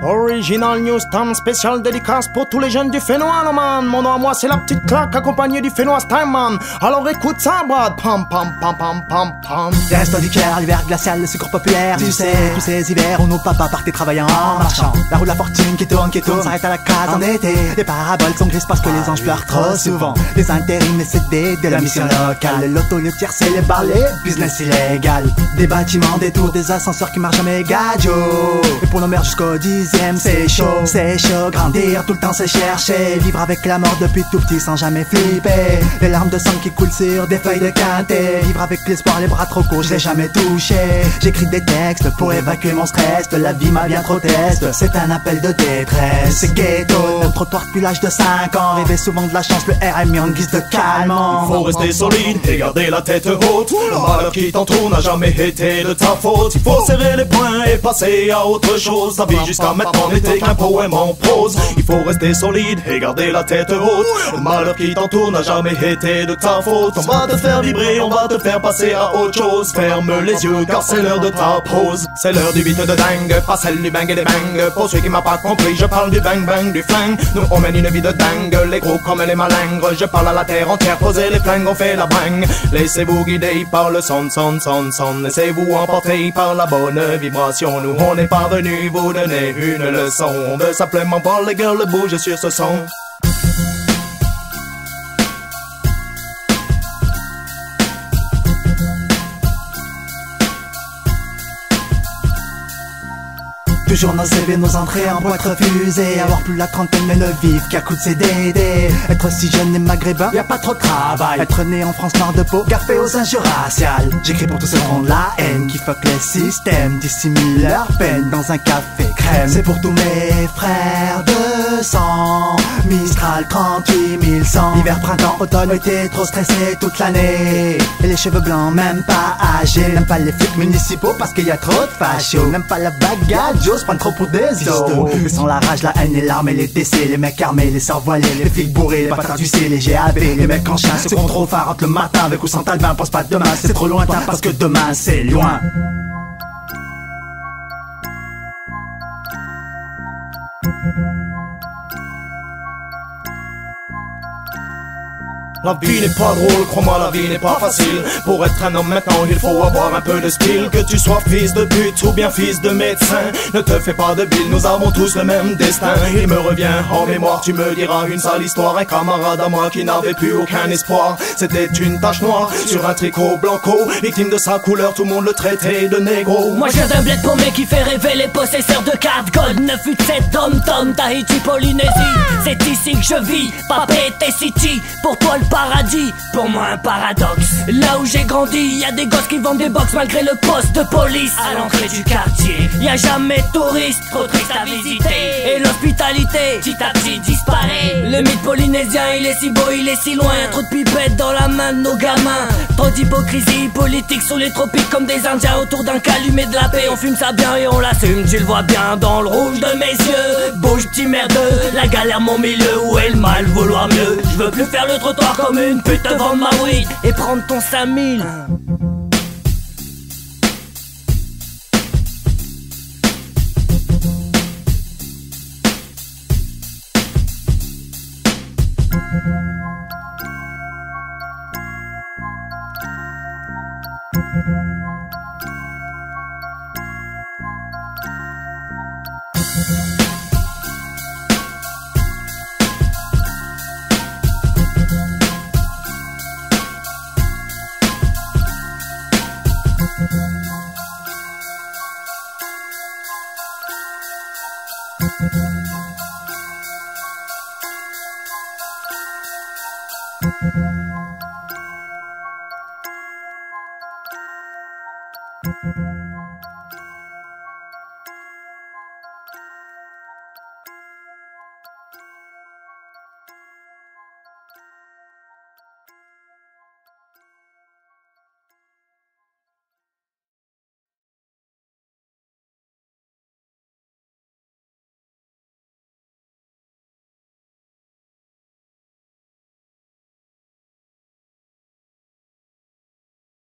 Original News Time, spécial dédicace pour tous les jeunes du Fénois, man. Mon nom à moi c'est la petite claque accompagnée du Fénois Time, man. Alors écoute ça, brad. Pam pam pam pam pam pam. Des restos du cœur, l'hiver glacial, le secours populaire. Tu sais, tous ces hivers où nos papas partaient travaillant en marchant. La roue de la fortune qui tourne, s'arrête à la case en été. Les paraboles sont grises parce que les anges pleurent trop souvent. Les intérims, les CD de la mission locale. Le loto, le tiercé, les balais, business illégal. Des bâtiments, des tours, des ascenseurs qui marchent jamais gadio. Et pour nos mères jusqu'au 10e, c'est chaud, grandir tout le temps c'est chercher. Vivre avec la mort depuis tout petit sans jamais flipper. Les larmes de sang qui coulent sur des feuilles de quintet. Vivre avec l'espoir, les bras trop courts, je l'ai jamais touché. J'écris des textes pour évacuer mon stress. De la vie m'a bien trop teste, c'est un appel de détresse. C'est ghetto, un trottoir depuis l'âge de 5 ans. Rêver souvent de la chance, le RMI en guise de calmant. Faut rester solide et garder la tête haute. Le malheur qui t'entoure n'a jamais été de ta faute. Il faut serrer les poings et passer à autre chose. Ta vie jusqu'à maintenant n'était qu'un poème en prose. Il faut rester solide et garder la tête haute. Le malheur qui t'entoure n'a jamais été de ta faute. On va te faire vibrer, on va te faire passer à autre chose. Ferme les yeux car c'est l'heure de ta pause. C'est l'heure du beat de dingue, pas celle du bang et des bangs. Pour ceux qui m'ont pas compris, je parle du bang bang, du flingue. Nous on mène une vie de dingue, les gros comme les malingres. Je parle à la terre entière, posez les flingues, on fait la bringue. Laissez-vous guider par le son. Laissez-vous emporter par la bonne vibration. Nous on est parvenus vous donner une leçon. On veut simplement voir les girls bouger sur ce son. Toujours nos CV, nos entrées en boîte refusées. Avoir plus la trentaine mais ne vivre qu'à coups de CDD. Être si jeune et maghrébin, y a pas trop de travail. Être né en France noire de peau, gaffé aux injures raciales. J'écris pour tous ceux qui ont de la haine, qui fuck les systèmes, dissimulent leur peine dans un café crème. C'est pour tous mes frères de sang, Mistral 38 100. Hiver, printemps, automne, été trop stressé toute l'année. Et les cheveux blancs, même pas âgés. N'aime pas les flics municipaux parce qu'il y a trop de fachos. N'aime pas la bagarre, se prennent trop pour des istos. Mais sans la rage, la haine, les larmes et les décès. Les mecs armés, les sœurs voilées, les flics bourrés, les bâtards du C, les GAV. Les mecs en chien, ceux qu'on trop phare entre le matin avec ou sans talbin. Pense pas demain, c'est trop lointain parce que demain c'est loin. La vie n'est pas drôle, crois-moi la vie n'est pas facile. Pour être un homme maintenant il faut avoir un peu de style. Que tu sois fils de pute ou bien fils de médecin, ne te fais pas de bile, nous avons tous le même destin. Il me revient en mémoire, tu me diras une sale histoire. Un camarade à moi qui n'avait plus aucun espoir. C'était une tache noire sur un tricot blanco. Victime de sa couleur, tout le monde le traitait de négro. Moi je viens d'un bled paumé qui fait rêver les possesseurs de cartes gold. 987 Tom-Tom, Tahiti, Polynésie. C'est ici que je vis, Papeete City. Pour toi le paradis, pour moi un paradoxe. Là où j'ai grandi, y a des gosses qui vendent des box malgré le poste de police. À l'entrée du quartier, y a jamais de touristes, trop triste à visiter. Et l'hospitalité, petit à petit disparaît. Le mythe polynésien, il est si beau, il est si loin. Trop de pipettes dans la main de nos gamins. Trop d'hypocrisie politique sous les tropiques comme des indiens autour d'un calumet de la paix. On fume ça bien et on l'assume, tu le vois bien dans le rouge de mes yeux. Bouge petit merdeux, la galère mon milieu. Où est le mal, vouloir mieux. Je veux plus faire le trottoir comme une pute devant ma weed et prendre ton 5000. Thank you.